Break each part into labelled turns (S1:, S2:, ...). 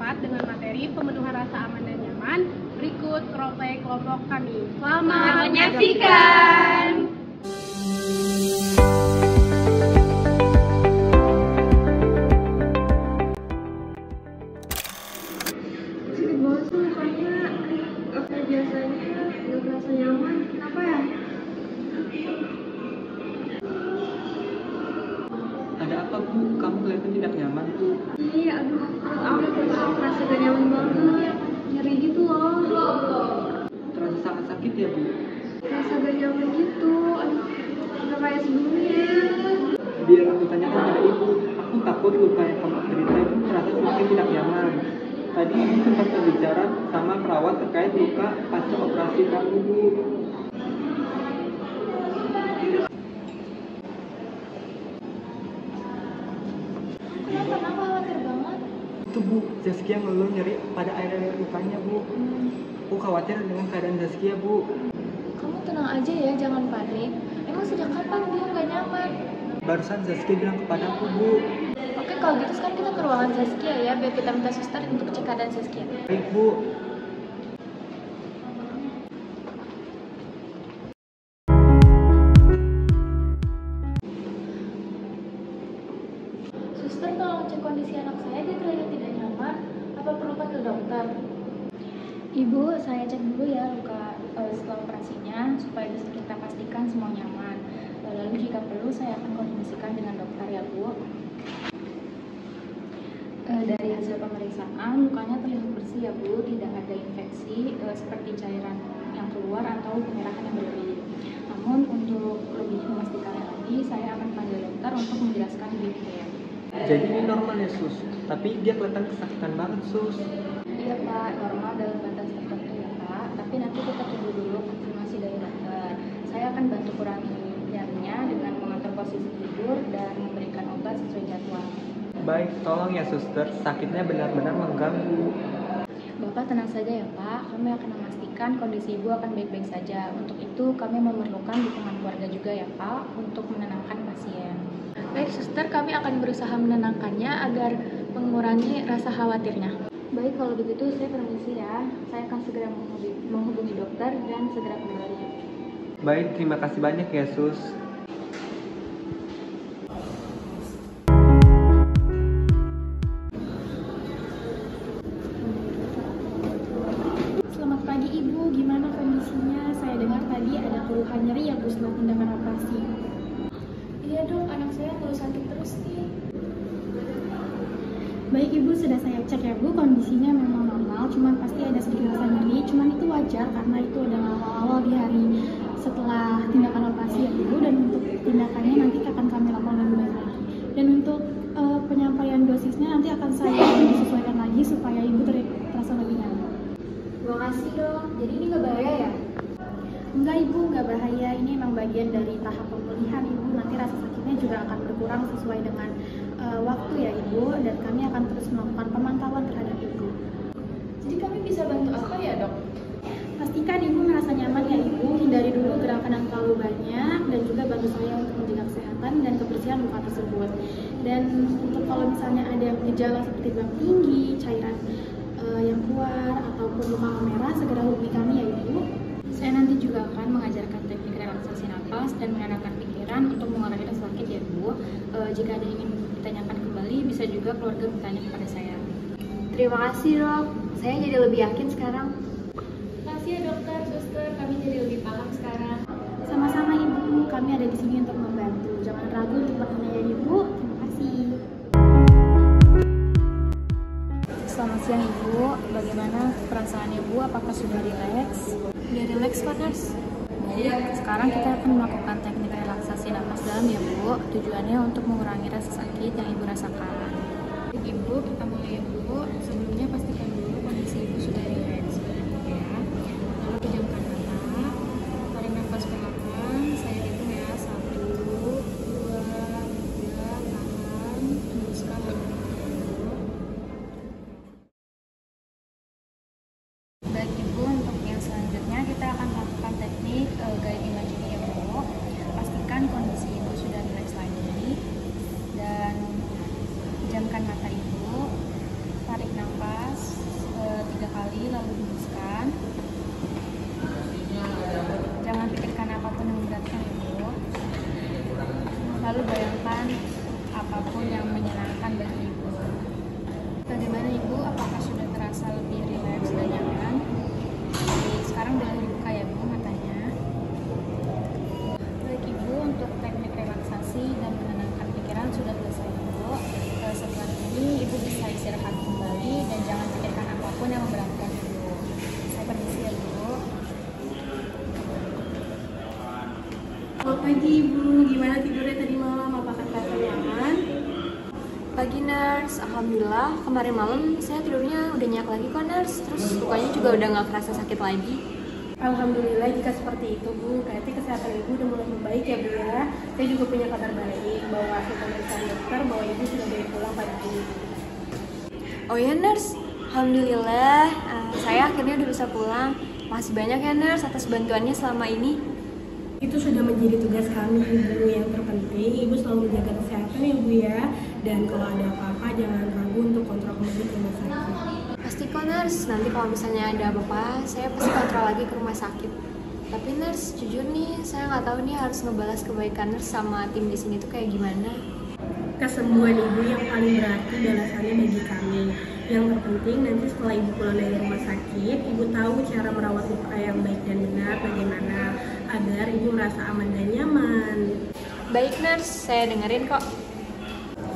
S1: bermanfaat dengan materi pemenuhan rasa aman dan nyaman. Berikut profil kelompok kami. Selamat menyaksikan.
S2: Sakit banget sih mukanya, kayak biasanya nggak kerasa nyaman. Kenapa ya?
S3: Ada apa Bu? Kamu kelihatan tidak nyaman Bu?
S2: Iya, aduh, aku merasa gak nyaman banget. Nyeri gitu loh.
S3: Terasa sangat sakit ya Bu?
S2: Rasa gak nyaman gitu. Aduh, gak kayak sebelumnya.
S3: Biar aku tanyakan pada Ibu. Aku takut luka yang kamu derita itu terasa semakin tidak nyaman. Tadi Ibu sempat berbicara sama perawat terkait luka pasca operasi kamu Bu.
S2: Kenapa khawatir banget?
S3: Itu Bu, Zaskia ngeluh nyeri pada area lukanya Bu. Aku khawatir dengan keadaan Zaskia Bu.
S2: Kamu tenang aja ya, jangan panik. Emang sejak kapan dia gak nyaman?
S3: Barusan Zaskia bilang kepadaku Bu.
S2: Oke, kalau gitu sekarang kita ke ruangan Zaskia ya, biar kita minta suster untuk cek keadaan Zaskia.
S3: Baik Bu.
S2: Suster, tolong cek kondisi anak saya, dia terlihat tidak nyaman. Apa perlu panggil dokter? Ibu, saya cek dulu ya luka setelah operasinya supaya bisa kita pastikan semua nyaman. Lalu jika perlu saya akan koordinasikan dengan dokter ya Bu. Dari hasil pemeriksaan lukanya terlihat bersih ya Bu, tidak ada infeksi seperti cairan yang keluar atau kemerahan yang berlebih. Namun untuk lebih memastikannya lagi, saya akan panggil dokter untuk menjelaskan lebih detail.
S3: Jadi ini normal ya Sus, tapi dia kelihatan kesakitan banget Sus.
S2: Iya Pak, normal dalam batas tertentu ya Pak, tapi nanti kita tunggu dulu konfirmasi dari dokter. Saya akan bantu kurangi nyerinya dengan mengatur posisi tidur dan memberikan obat sesuai jadwal.
S3: Baik, tolong ya suster, sakitnya benar-benar mengganggu.
S2: Bapak tenang saja ya Pak, kami akan memastikan kondisi Ibu akan baik-baik saja. Untuk itu kami memerlukan dukungan keluarga juga ya Pak, untuk menenangkan pasien. Baik suster, kami akan berusaha menenangkannya agar mengurangi rasa khawatirnya. Baik, kalau begitu saya permisi ya. Saya akan segera menghubungi dokter dan segera kembali.
S3: Baik, terima kasih banyak ya Sus.
S2: Selamat pagi Ibu, gimana kondisinya? Saya dengar tadi ada keluhan nyeri ya Bu setelah tindakan operasi. Iya dok, anak saya terus sakit terus nih. Baik Ibu, sudah saya cek ya Bu, kondisinya memang normal, cuman pasti ada sedikit rasa nyeri, cuman itu wajar karena itu adalah awal-awal di hari setelah tindakan operasi ya Bu, dan untuk tindakannya nanti akan kami lakukan lebih baik lagi. Dan untuk penyampaian dosisnya nanti akan saya disesuaikan lagi supaya Ibu terasa lebih nyaman. Terima kasih dok, jadi ini nggak bahaya ya? Enggak Ibu, nggak bahaya, ini memang bagian dari tahap pemulihan Ibu, nanti rasa sakitnya juga akan berkurang sesuai dengan waktu ya Ibu, dan kami akan terus melakukan pemantauan terhadap Ibu. Jadi kami bisa bantu apa ya dok? Pastikan Ibu merasa nyaman ya Ibu, hindari dulu gerakan yang terlalu banyak, dan juga bantu saya untuk menjaga kesehatan dan kebersihan luka tersebut. Dan untuk kalau misalnya ada gejala seperti demam tinggi, cairan yang keluar, ataupun luka merah, segera hubungi kami ya Ibu. Saya nanti juga akan mengajarkan teknik relaksasi napas dan menenangkan pikiran untuk mengurangi rasa sakit ya Bu. Jika ada yang ingin ditanyakan kembali, bisa juga keluarga bertanya kepada saya. Terima kasih dok, saya jadi lebih yakin sekarang. Terima kasih ya dokter, suster, kami jadi lebih paham sekarang. Sama-sama Ibu, kami ada di sini untuk membantu. Jangan ragu untuk bertanya ya Ibu. Terima kasih. Selamat siang Ibu, bagaimana perasaan Ibu? Apakah sudah rileks? Sudah rileks Pak Nurse. Baik, sekarang kita akan melakukan teknik relaksasi napas dalam ya Bu. Tujuannya untuk mengurangi rasa sakit yang Ibu rasakan. Ibu, kita mulai ya Bu. Sebelumnya pastikan dulu kondisi Ibu sudah rileks ya. Lalu pejamkan mata, tarik nafas perlahan. Saya hitung ya, 1, 2, 3, tahan, hembuskan dulu. Baik Ibu, untuk yang selanjutnya kita akan melakukan teknik guide imaging ya Bu. Pastikan kondisi Ibu sudah rileks lagi dan pejamkan mata Ibu. selalu luruskan. Jangan pikirkan apapun yang memberatkan Ibu. Lalu bayangkan apapun yang menyenangkan bagi Ibu. Bagaimana Ibu? Apakah sudah terasa lebih rileks dan nyaman? Jadi, sekarang boleh dibuka ya Bu matanya. Baik Ibu, untuk teknik relaksasi dan menenangkan pikiran sudah selesai Ibu. Setelah ini Ibu bisa istirahat kembali dan jangan pikirkan apapun yang memberatkan Ibu. Saya permisi ya Bu.
S1: Selamat pagi Ibu, gimana tidurnya tadi malam? Apakah terasa nyaman?
S4: Pagi nurse, alhamdulillah kemarin malam saya tidurnya udah nyenyak lagi kok nurse. Terus lukanya juga udah gak kerasa sakit lagi.
S1: Alhamdulillah jika seperti itu Bu, berarti kesehatan Ibu udah mulai membaik ya Bu ya. Saya juga punya kabar baik bahwa hasil pemeriksaan dokter bahwa Ibu sudah boleh pulang pagi ini.
S4: Oh ya nurse, alhamdulillah saya akhirnya udah bisa pulang. Makasih banyak ya nurse atas bantuannya selama ini.
S1: Itu sudah menjadi tugas kami Ibu. Yang terpenting Ibu selalu menjaga kesehatan ya Bu ya. Dan kalau ada apa-apa jangan ragu untuk kontrol kembali ke rumah sakit.
S4: Pasti kok nurse, nanti kalau misalnya ada apa-apa saya pasti kontrol lagi ke rumah sakit. Tapi nurse, jujur nih saya nggak tahu nih harus ngebalas kebaikan nurse sama tim di sini tuh kayak gimana.
S1: Kesembuhan Ibu yang paling berarti balasannya bagi kami. Yang terpenting nanti setelah Ibu pulang dari rumah sakit, Ibu tahu cara merawat luka yang baik dan benar bagaimana agar Ibu merasa aman dan nyaman.
S4: Baik nurse, saya dengerin kok.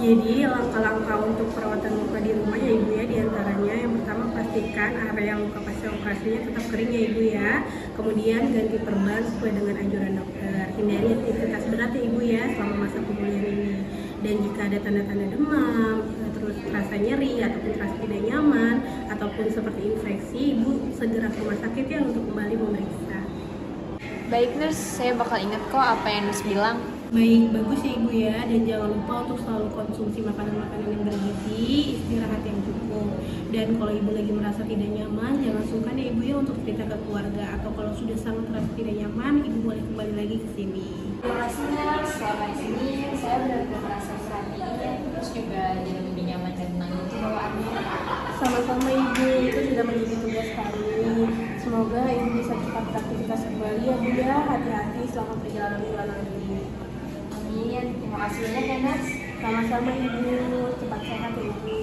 S1: Jadi langkah-langkah untuk perawatan luka di rumah ya Ibu ya, diantaranya yang pertama pastikan area luka pasca operasinya tetap kering ya Ibu ya. Kemudian ganti perban sesuai dengan anjuran dokter. Hindari aktivitas berat ya Ibu ya selama masa pemulihan ini. Dan jika ada tanda-tanda demam, terus terasa nyeri ataupun terasa tidak nyaman ataupun seperti infeksi, Ibu segera ke rumah sakit ya untuk kembali memeriksa.
S4: Baik nurse, saya bakal ingat kok apa yang nurse bilang.
S1: Baik, bagus ya Ibu ya, dan jangan lupa untuk selalu konsumsi makanan-makanan yang bergizi, istirahat yang cukup. Dan kalau Ibu lagi merasa tidak nyaman, jangan sungkan ya Ibu ya untuk cerita ke keluarga. Atau kalau sudah sangat terasa tidak nyaman, Ibu boleh kembali lagi ke sini.
S4: Terima kasih nurse, selama di sini saya benar-benar merasa perhatian, terus juga jadi lebih nyaman dan tenang itu bawaannya.
S1: Sama-sama Ibu, itu sudah menjadi tugas kami. Semoga Ibu bisa cepat beraktivitas kembali ya Bu ya. Hati-hati selama perjalanan pulang nanti.
S4: Amin, terima kasih banyak ya nurse.
S1: Sama-sama Ibu, cepat sehat ya Ibu.